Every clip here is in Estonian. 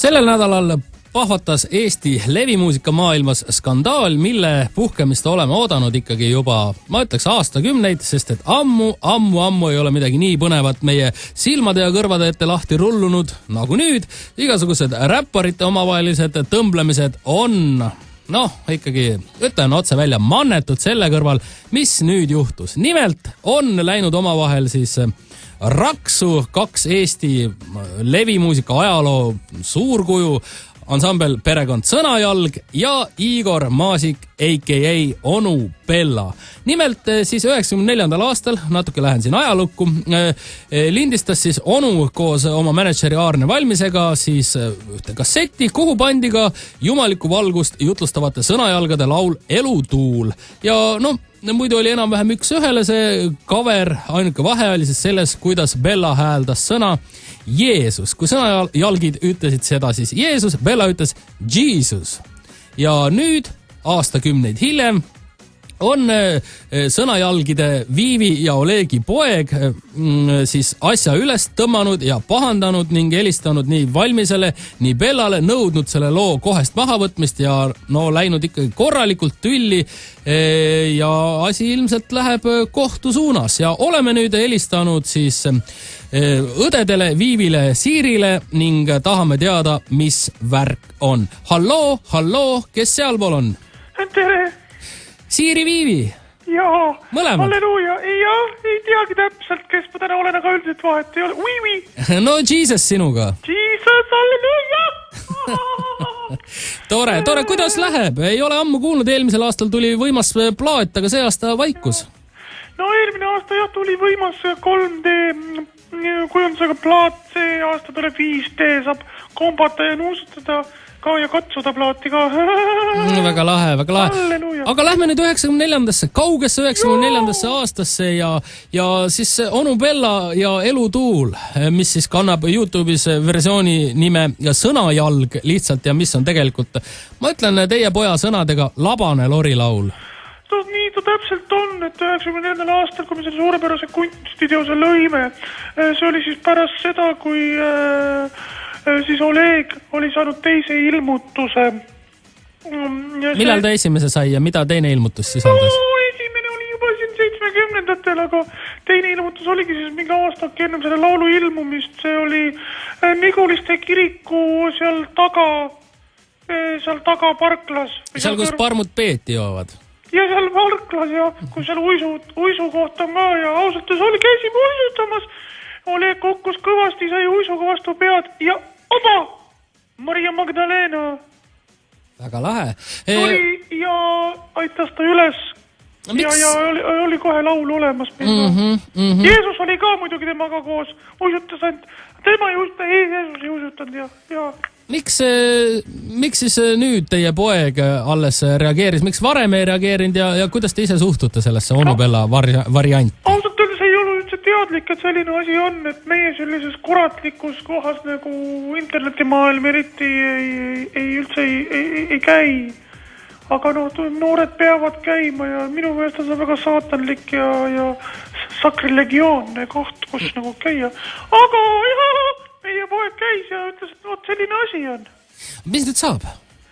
Sellel nädalal pahvatas Eesti levimuusika maailmas skandaal, mille puhkemist oleme oodanud ikkagi juba, ma ütleks, aastakümneid, sest et ammu ei ole midagi nii põnevat meie silmade ja kõrvade ette lahti rullunud nagu nüüd. Igasugused räpparite omavahelised tõmblemised on, ikkagi ütlen otse välja, mannetud selle kõrval, mis nüüd juhtus. Nimelt on läinud omavahel siis raksu kaks Eesti levimuusika ajaloo suurkuju, ansambel Perekond Sõnajalg ja Igor Maasik, a.k.a. Onu Bella. Nimelt siis 94. aastal, natuke lähen siin ajalukku, lindistas siis Onu koos oma mänedžeri Aarne Valmisega siis ühte kasseti, kuhu pandi ka jumalikku valgust jutlustavate sõnajalgade laul Elutuul. Ja muidu oli enam-vähem üks ühele see cover, ainuke vahe oli siis selles, kuidas Bella hääldas sõna Jeesus. Kui sõnajalgid ütlesid seda siis Jeesus, Bella ütles Jesus. Ja nüüd, aastakümneid hiljem, on sõnajalgide Viivi ja Olegi poeg siis asja üles tõmmanud ja pahandanud ning helistanud nii Valmisele, nii Bellale, nõudnud selle loo kohest mahavõtmist ja läinud ikkagi korralikult tülli ja asi ilmselt läheb kohtu suunas. Ja oleme nüüd helistanud siis õdedele Viivile, Siirile ning tahame teada, mis värk on. Halloo, kes sealpool on? Tere! Siiri, Viivi? Jaa, mõlemad? Halleluuja, ei teagi täpselt, kes ma täna olen, aga üldiselt vahet ei ole. Viivi! No, Jesus sinuga. Jesus, halleluuja! Tore, kuidas läheb? Ei ole ammu kuulnud, eelmisel aastal tuli võimas plaat, aga see aasta vaikus. No eelmine aasta jah tuli võimas 3D kujundusega plaat, see aasta tuleb 5D, saab kombata ja nuusutada ka ja katsuda plaati ka. Väga lahe. Halleluuja. Aga lähme nüüd 94. kaugesse 94. aastasse ja siis Onu Bella ja Elutuul, mis siis kannab YouTube'is versiooni nime ja Sõnajalg lihtsalt ja mis on tegelikult, ma ütlen teie poja sõnadega, labane lorilaul. Nii ta täpselt on, et 94. aastal, kui me selle suurepärase kunstiteose lõime, see oli siis pärast seda, kui siis Oleg oli saanud teise ilmutuse. Millal ta esimese sai ja mida teine ilmutus sisaldas? Esimene oli juba siin 70-ndatel, aga teine ilmutus oligi siis mingi aastake ennem selle laulu ilmumist. See oli Niguliste kiriku seal taga parklas. Seal, kus parmud peeti joovad? Ja seal parklas ja kui seal uisu kohta on ka ja ausalt oli käisime uisutamas. Oleg kukkus kõvasti, sai uisuga vastu pead ja oba! Maria Magdalena väga lahe. Tuli ja aitas ta üles. Ja oli kohe laul olemas. Jeesus oli ka muidugi temaga koos. Uisutas ainult. Tema Jeesus ei uisutanud ja. Miks siis nüüd teie poeg alles reageeris? Miks varem ei reageerinud ja kuidas te ise suhtute sellesse Onu Bella varianti? Ausalt öeldes ei ole üldse teadlik, et selline asi on, et meie sellises kuratlikus kohas nagu internetimaailm eriti üldse ei käi. Aga noored peavad käima ja minu meelest on see väga saatanlik ja sakrilegioonne koht, kus nagu käia. Aga meie poeg käis ja ütles, et selline asi on. Mis nüüd saab?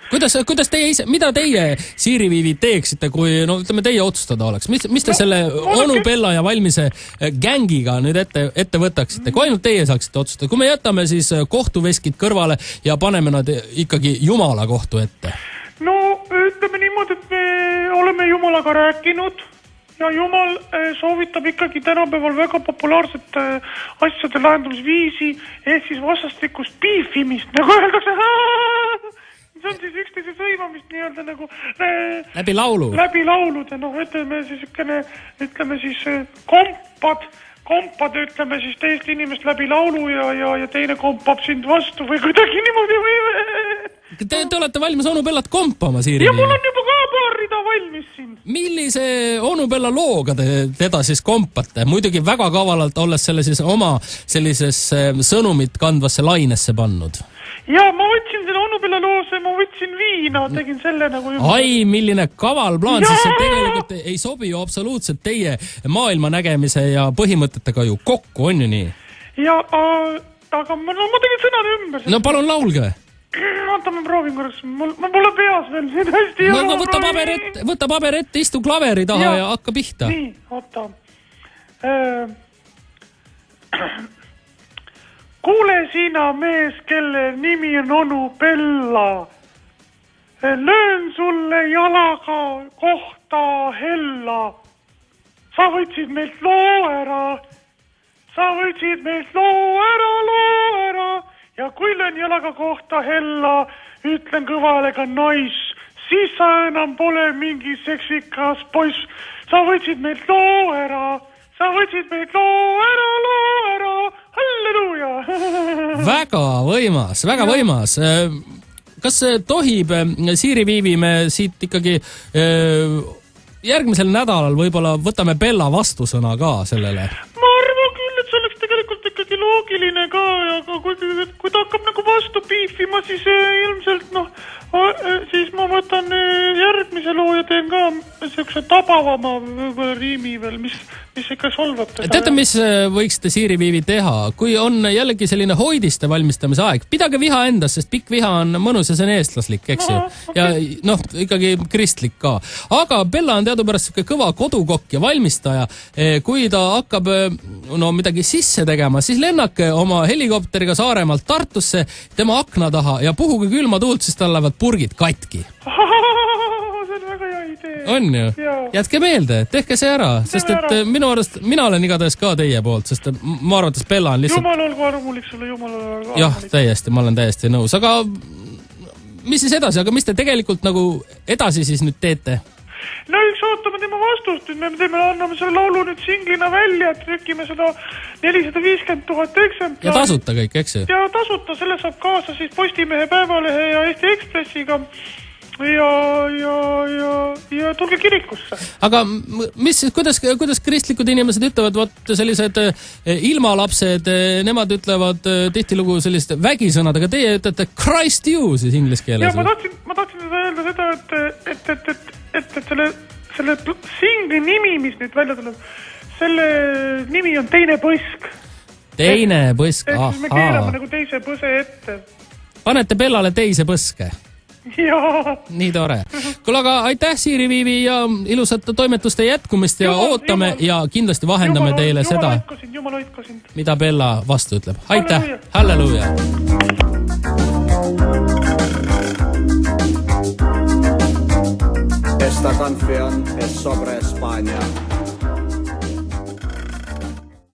Kuidas teie ise, mida teie, Siiri, Viivi, teeksite, kui teie otsustada oleks? Mis te selle Onu Bella ja Valmise gängiga nüüd ette võtaksite? Kui ainult teie saaksite otsustada? Kui me jätame siis kohtuveskid kõrvale ja paneme nad ikkagi Jumala kohtu ette? No, ütleme niimoodi, et me oleme Jumalaga rääkinud. Ja Jumal soovitab ikkagi tänapäeval väga populaarset asjade lahendamisviisi ehk siis vastastikust piifimist, nagu öeldakse. See on siis üksteise sõimamist nii-öelda nagu läbi laulu. Läbi laulude, ütleme siis kompad, ütleme siis teist inimest läbi laulu ja teine kompab sind vastu või kuidagi niimoodi või. Te olete valmis Onu Bellat kompama, Siiri? Ja mul on juba ka paar rida valmis siin. Millise Onu Bella looga te teda siis kompate? Muidugi väga kavalalt olles selle siis oma sellises sõnumit kandvasse lainesse pannud. Ja ma võtsin selle Onu Bella loose, ma võtsin viina, tegin selle nagu juba. Ai, milline kaval plaan, siis see tegelikult ei sobi ju absoluutselt teie maailma nägemise ja põhimõtetega ju kokku, on ju nii? Ja, aga ma tegin sõnad ümber. No palun laulge. Oota, ma proovin korraks. Mul pole peas veel siin hästi. No võta paber ette, istu klaveri taha ja hakka pihta. Nii, oota. Kuule sina mees, kelle nimi on onu Bella. Löön sulle jalaga kohta hella. Sa võtsid meilt loo ära. Ja kui löön jalaga kohta hella, ütlen kõvale ka nais, siis sa enam pole mingi seksikas poiss. Sa võtsid meilt loo ära. Halleluuja! Väga võimas. Kas tohib, Siiri Viivi, me siit ikkagi järgmisel nädalal võib-olla võtame Bella vastusõna ka sellele? Ma arvan küll, et see oleks tegelikult ikkagi loogiline ka, aga kui ta hakkab nagu vastu piifima, siis ilmselt siis ma võtan järgmise loo ja teen ka sellise tabavama riimi veel, mis ikka solvab teda. Teate, mis võiksite Siiri Viivi teha? Kui on jällegi selline hoidiste valmistamise aeg, pidage viha endas, sest pikk viha on mõnus ja see on eestlaslik, eks ju? Ja ikkagi kristlik ka. Aga Bella on teadupärast kõva kodukokk ja valmistaja. Kui ta hakkab midagi sisse tegema, siis lennake oma helikopteriga Saaremaalt Tartusse tema akna taha ja puhuge külma tuult, siis tal lähevad purgid katki. See on väga hea idee. On ju? Jätke meelde, tehke see ära, sest et minu arvast, mina olen igatahes ka teie poolt, sest ma arvates Bella on lihtsalt... Jumal olgu armulik sulle, jumal olgu armulik. Jah, täiesti, ma olen täiesti nõus, aga mis siis edasi, aga mis te tegelikult nagu edasi siis nüüd teete? No üks ootame tema vastust, me anname selle laulu nüüd singlina välja, et trükime seda 450,000 eksemplar. Ja tasuta kõik, eks ju? Ja tasuta, selle saab kaasa siis Postimehe, Päevalehe ja Eesti Ekspressiga ja tulge kirikusse. Aga mis siis, kuidas kristlikud inimesed ütlevad, vot sellised ilmalapsed, nemad ütlevad tihtilugu sellist vägisõnadega, teie ütlete Christ you siis inglise keeles? Ja ma tahtsin öelda seda, et selle singli nimi, mis nüüd välja tuleb, selle nimi on Teine põsk. Teine põsk, ahhaa. Me keerame nagu teise põse ette. Panete Bellale teise põske? Jaa. Nii tore. Kuule, aga aitäh, Siiri Viivi, ja ilusat toimetuste jätkumist ja ootame ja kindlasti vahendame teile seda, mida Bella vastu ütleb. Aitäh, halleluuja! Esta canción es sobre España.